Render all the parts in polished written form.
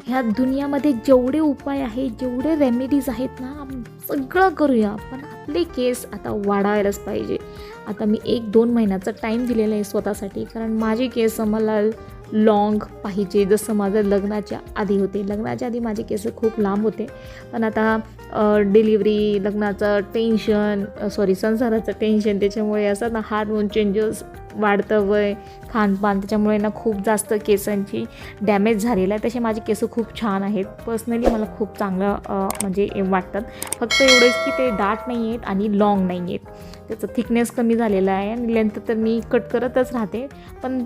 ह्या दुनियामध्ये जेवढे उपाय आहेत, जेवढे रेमेडीज आहेत ना, सगळं करूया. पण आपले केस आता वाढायलाच पाहिजे. आता मी 1-2 महिन्याचा टाईम दिलेला आहे स्वतःसाठी, कारण माझे केस मला लाँग पाहिजे, जसं माझं लग्नाच्या आधी होते. लग्नाच्या आधी माझे केस खूप लांब होते, पण आता डिलिव्हरी, लग्नाचं टेन्शन, संसाराचं टेन्शन, त्याच्यामुळे असं ना हार्मोन चेंजेस, वाढतं वय, खानपान, त्याच्यामुळे ना खूप जास्त केसांची डॅमेज झालेला आहे. तसे माझे केस खूप छान आहेत. पर्सनली मला खूप चांगलं म्हणजे वाटतात. फक्त एवढंच की ते दाट नाही आहेत आणि लाँग नाही आहेत. त्याचं थिकनेस कमी झालेला आहे आणि लेंथ तर मी कट करतच राहते, पण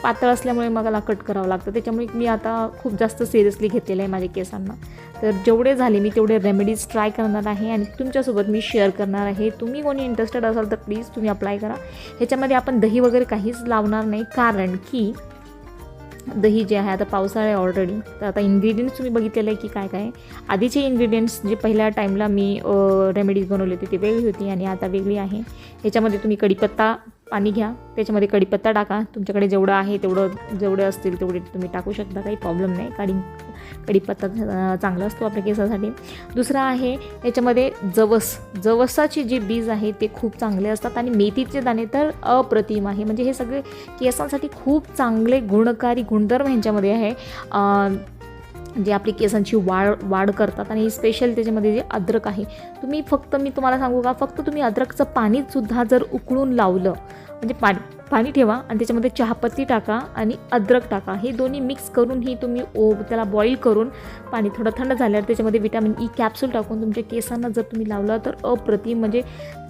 पातळ असल्यामुळे मला कट करावं लागतं. त्याच्यामुळे मी आता खूप जास्त सिरियसली घेतलेलं आहे माझ्या केसांना. तर जेवढे झाले मी तेवढे रेमेडीज ट्राय करणार आहे आणि तुमच्यासोबत मी शेअर करणार आहे. तुम्ही कोणी इंटरेस्टेड असाल तर प्लीज तुम्ही अप्लाय करा. ह्याच्यामध्ये आपण दही वगैरे काहीच लावणार नाही, कारण की दही जे आहे, आता पावसाळा आहे ऑलरेडी, तर आता इन्ग्रेडियंट्स तुम्ही बघितलेलं आहे की काय काय. आधीचे इन्ग्रेडियंट्स जे पहिल्या टाईमला मी रेमेडीज बनवली होती ती वेगळी होती आणि आता वेगळी आहे. ह्याच्यामध्ये तुम्ही कढीपत्ता, पाणी घ्या, त्याच्यामध्ये कढीपत्ता टाका. तुमच्याकडे जेवढं आहे जेवढे असतील तेवढे तुम्ही टाकू शकता, काही प्रॉब्लेम नाही. कढीपत्ता चांगला असतो आपल्या केसासाठी. दुसरा आहे याच्यामध्ये जवसाची जी बीज आहे ते खूप चांगले असतात आणि मेथीचे दाणे तर अप्रतिम आहे. म्हणजे हे सगळे केसांसाठी खूप चांगले गुणकारी गुणधर्म ह्यांच्यामध्ये आहे, जे आपली केसांची वाढ करतात. आणि स्पेशल त्याच्यामध्ये जे अद्रक आहे, मी तुम्हाला सांगू का, फक्त तुम्ही अद्रकचं पाणीसुद्धा जर उकळून लावलं, म्हणजे पाणी ठेवा आणि त्याच्यामध्ये चहापत्ती टाका आणि अद्रक टाका, हे दोन्ही मिक्स करून तुम्ही त्याला बॉईल करून पाणी थोडं थंड झाल्यावर त्याच्यामध्ये विटॅमिन ई कॅप्सूल टाकून तुमच्या केसांना जर तुम्ही लावलं तर अप्रतिम. म्हणजे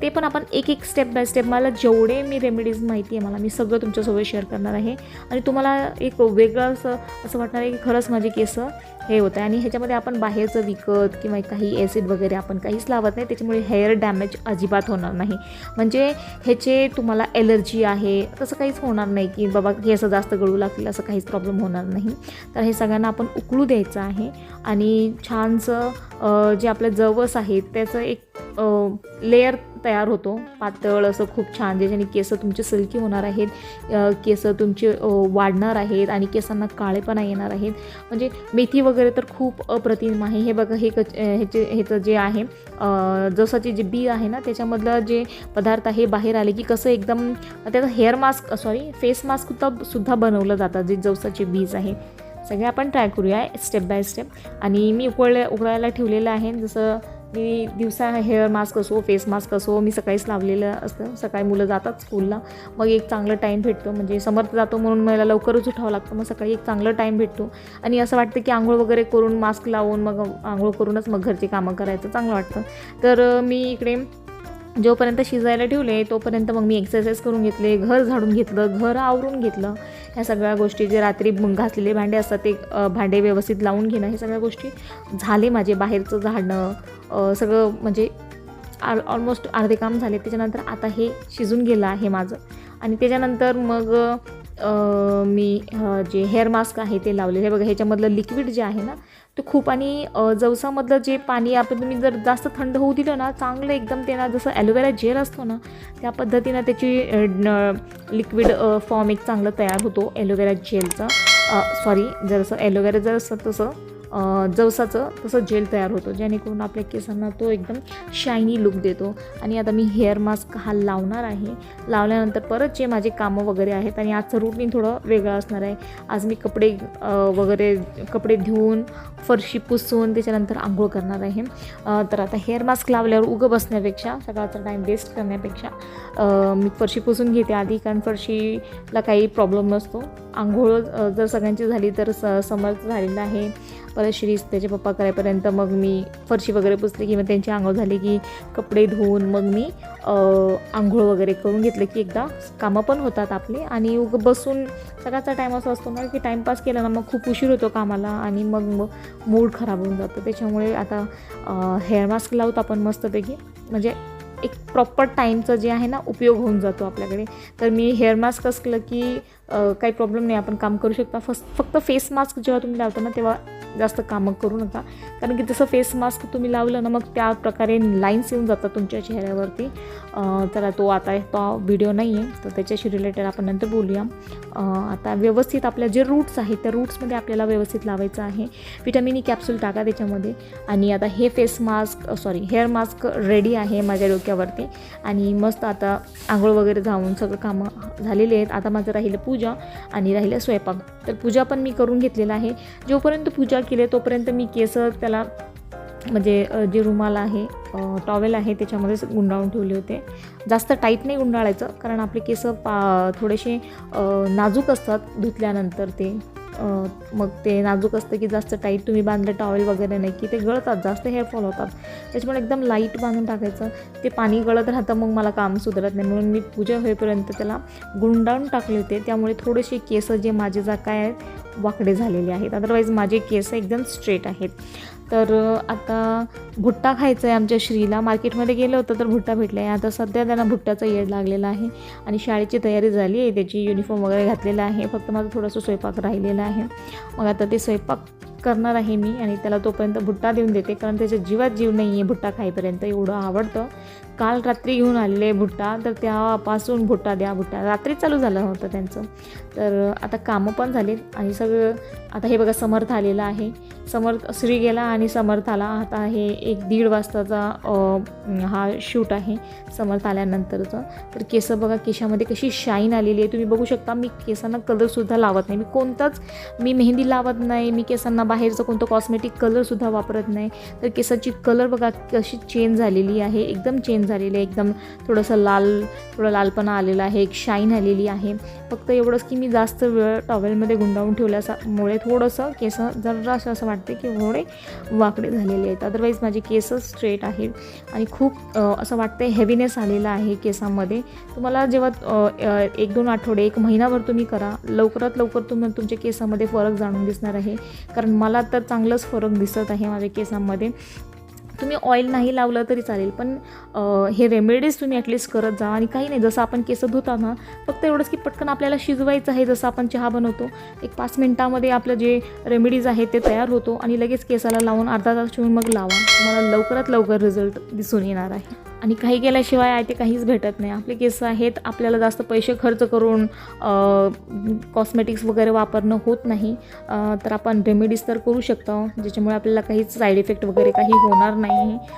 ते पण आपण एक स्टेप बाय स्टेप, मला जेवढे मी रेमेडीज माहिती आहे मी सगळं तुमच्यासोबत शेअर करणार आहे. आणि तुम्हाला एक वेगळं असं वाटणार आहे की खरंच माझे केस हे होतं आहे. आणि ह्याच्यामध्ये आपण बाहेरचं विकत किंवा काही ॲसिड वगैरे आपण काहीच लावत नाही, त्याच्यामुळे हेअर डॅमेज अजिबात होणार नाही. म्हणजे ह्याचे तुम्हाला एलर्जी आहे तसं काहीच होणार नाही की बाबा केस जास्त गळू लागतील, असं काहीच प्रॉब्लेम होणार नाही. तर हे सगळ्यांना आपण उकळू द्यायचं आहे आणि छानसं जे आपलं जवस आहे त्याचं एक लेयर तयार होतो, पातळ असं खूप छान, ज्याच्याने केस तुमचे सिल्की होणार आहेत, केस तुमचे वाढणार आहेत आणि केसांना काळेपणा येणार आहेत. म्हणजे मेथी वगैरे तर खूप अप्रतिम आहे. हे बघा, ह्याचं जे आहे जवसाची जी बी आहे ना, त्याच्यामधलं जे पदार्थ आहे बाहेर आले की कसं एकदम त्याचं फेस मास्क सुद्धा बनवलं जातं, जे जवसाचे बीज आहे. सगळे आपण ट्राय करूया स्टेप बाय स्टेप. आणि मी उकळायला ठेवलेलं आहे. जसं मी दिवसा हेअर मास्क असो, फेस मास्क असो, मी सकाळीच लावलेलं असतं. सकाळी मुलं जातात स्कूलला, मग एक चांगला टाईम भेटतो. म्हणजे समर्थ जातो म्हणून मला लवकरच उठावं लागतं, मग सकाळी एक चांगला टाईम भेटतो. आणि असं वाटतं की आंघोळ वगैरे करून मास्क लावून मग आंघोळ करूनच मग घरची कामं करायचं चांगलं वाटतं. तर मी इकडे जोपर्यंत शिजायला ठेवले तोपर्यंत मग मी एक्सरसाइज करून घेतले, घर झाडून घेतलं, घर आवरून घेतलं. ह्या सगळ्या गोष्टी, जे रात्री घासलेले भांडे असतात ते भांडे व्यवस्थित लावून घेणं, हे सगळ्या गोष्टी झाले माझे. बाहेरचं झाडणं सगळं म्हणजे ऑलमोस्ट अर्धे काम झाले. त्याच्यानंतर आता हे शिजून गेलं आहे माझं. आणि त्याच्यानंतर मग मी जे हेअर मास्क आहे ते लावले. हे बघा, ह्याच्यामधलं लिक्विड जे आहे ना ते खूप, आणि जवसामधलं जे पाणी तुम्ही जर जास्त थंड होऊ दिलं ना, चांगलं एकदम ते ना, जसं ॲलोवेरा जेल असतो ना त्या पद्धतीनं त्याची लिक्विड फॉर्म एक चांगलं तयार होतो ॲलोवेरा जेलचा. जसं ॲलोवेरा जर असतं तसं जवसाचं तसं जेल तयार होतो, जेणेकरून आपल्या केसांना तो एकदम शायनी लुक देतो. आणि आता मी हेअर मास्क हा लावणार आहे. लावल्यानंतर परत जे माझे कामं वगैरे आहेत, आणि आजचं रुटीन थोडं वेगळं असणार आहे. आज मी कपडे धुवून, फरशी पुसून त्याच्यानंतर आंघोळ करणार आहे. तर आता हेअर मास्क लावल्यावर उगं बसण्यापेक्षा, सकाळचा टाईम वेस्ट करण्यापेक्षा मी फरशी पुसून घेते आधी, कारण फरशीला काही प्रॉब्लेम नसतो. आंघोळ जर सगळ्यांची झाली तर समर्थ झालेलं आहे. परत श्रीस त्याचे पप्पा करायपर्यंत मग मी फरशी वगैरे पुसली की मग त्यांची आंघोळ झाली की कपडे धुवून मग मी आंघोळ वगैरे करून घेतलं की एकदा कामं पण होतात आपले. आणि बसून सकाळचा टाईम असा असतो ना की टाईमपास केला ना मग खूप उशीर होतो कामाला आणि मग मूड खराब होऊन जातो. त्याच्यामुळे आता हेअर मास्क लावतो आपण मस्तपैकी, म्हणजे एक प्रॉपर टाईमचं जे आहे ना उपयोग होऊन जातो आपल्याकडे. तर मी हेअर मास्क असलं की काही प्रॉब्लेम नाही, आपण काम करू शकता. फक्त फेस मास्क जेव्हा तुम्ही लावता ना तेव्हा जास्त कामं करू नका, कारण की जसं फेस मास्क तुम्ही लावलं ना मग त्या प्रकारे लाईन्स येऊन जातात तुमच्या चेहऱ्यावरती. तर तो व्हिडिओ नाही आहे, तर त्याच्याशी रिलेटेड आपण नंतर बोलूया. आता व्यवस्थित आपल्या जे रूट्स आहेत त्या रूट्समध्ये आपल्याला व्यवस्थित लावायचं आहे. विटॅमिन ई कॅप्सूल टाका त्याच्यामध्ये. आणि आता हे हेअर मास्क रेडी आहे माझ्या डोक्यावरती. आणि मस्त आता आंघोळ वगैरे जाऊन सगळं कामं झालेले आहेत. आता माझं राहिलं पूजा आणि राहिलं स्वयंपाक. तर पूजा पण मी करून घेतलेला आहे. जोपर्यंत पूजा केली तोपर्यंत मी केस त्याला म्हणजे जे रुमाल आहे टॉवेल आहे त्याच्यामध्येच गुंडाळून ठेवले होते. जास्त टाईट नाही गुंडाळायचं, कारण आपले केस थोडेसे नाजूक असतात धुतल्यानंतर. मग ते नाजूक असतं की जास्त टाईट तुम्ही बांधलं टॉवेल वगैरे नाही की ते गळतात, जास्त हेअरफॉल होतात. त्याच्यामुळे एकदम लाईट बांधून टाकायचं. ते पाणी गळत राहतं, मग मला काम सुधारत नाही. म्हणून मी पूजा होईपर्यंत त्याला गुंडाळून टाकले होते. त्यामुळे थोडेसे केस जे माझे काय आहेत वाकडे झालेले आहेत. अदरवाईज माझे केस एकदम स्ट्रेट आहेत. तर आता भुट्टा खायचा आहे आमच्या श्रीला. मार्केटमध्ये गेलं होतं तर भुट्टा भेटला आहे. आता सध्या त्यांना भुट्ट्याचा येड लागलेला आहे आणि शाळेची तयारी झाली आहे, त्याची युनिफॉर्म वगैरे घातलेला आहे. फक्त माझं थोडंसं स्वयंपाक राहिलेला आहे. मग आता ते स्वयंपाक करणार आहे मी आणि त्याला तोपर्यंत भुट्टा देऊन देते, कारण त्याच्या जीवात जीव नाही आहे भुट्टा खाईपर्यंत. एवढं आवडतं. काल रात्री घेऊन आलेले भुट्टा, तर त्यापासून भुट्टा रात्री चालू झालं होतं त्यांचं. तर आता कामं पण झालेत आणि सगळं. आता हे बघा समर्थ आलेला आहे. श्री गेला आणि समर्थ आला. आता हे 1-1:30 वाजताचा हा शूट आहे समर्थ आल्यानंतरचं. तर केस बघा, केसामध्ये कशी शाईन आलेली आहे तुम्ही बघू शकता. मी केसांना कलरसुद्धा लावत नाही, मी मेहंदी लावत नाही, मी केसांना बाहेरचं कोणतं कॉस्मेटिक कलरसुद्धा वापरत नाही. तर केसाची कलर बघा कशी चेंज झालेली आहे, एकदम चेंज झालेली आहे. एकदम थोडं लालपणा आलेला आहे, एक शाईन आलेली आहे. फक्त एवढंच की मी जास्त वेळ टॉवेलमध्ये गुंडाळून ठेवल्यामुळे थोडंसं केस जरासं असं वाटते की थोडे वाकडे झालेले आहेत. अदरवाईज माझे केस स्ट्रेट आहेत आणि खूप असं वाटतं हेवीनेस आलेला आहे केसांमध्ये. तुम्हाला जेव्हा 1-2 आठवडे 1 महिनाभर तुम्ही करा, लवकरात लवकर तुमच्या केसामध्ये फरक जाणून दिसणार आहे. कारण मला तर चांगलाच फरक दिसत आहे माझ्या केसांमध्ये. तुम्ही ऑइल नाही लावलं तरी चालेल, पण हे रेमेडीज तुम्ही ॲटलिस्ट करत जा. आणि काही नाही, जसं आपण केस धुताना फक्त एवढंच की पटकन आपल्याला शिजवायचं आहे. जसं आपण चहा बनवतो, 5 मिनिटामध्ये आपलं जे रेमेडीज आहे ते तयार होतो आणि लगेच केसाला लावून अर्धा तास ठेवून मग लावा. तुम्हाला लवकरात लवकर रिझल्ट दिसून येणार आहे. आणि काही केल्याशिवाय आहे ते काहीच भेटत नाही. आपले केस आहेत, आपल्याला जास्त पैसे खर्च करून कॉस्मेटिक्स वगैरे वापरणं होत नाही. तर आपण रेमेडीज तर करू शकतो, ज्याच्यामुळे आपल्याला काहीच साईड इफेक्ट वगैरे काही होणार नाही.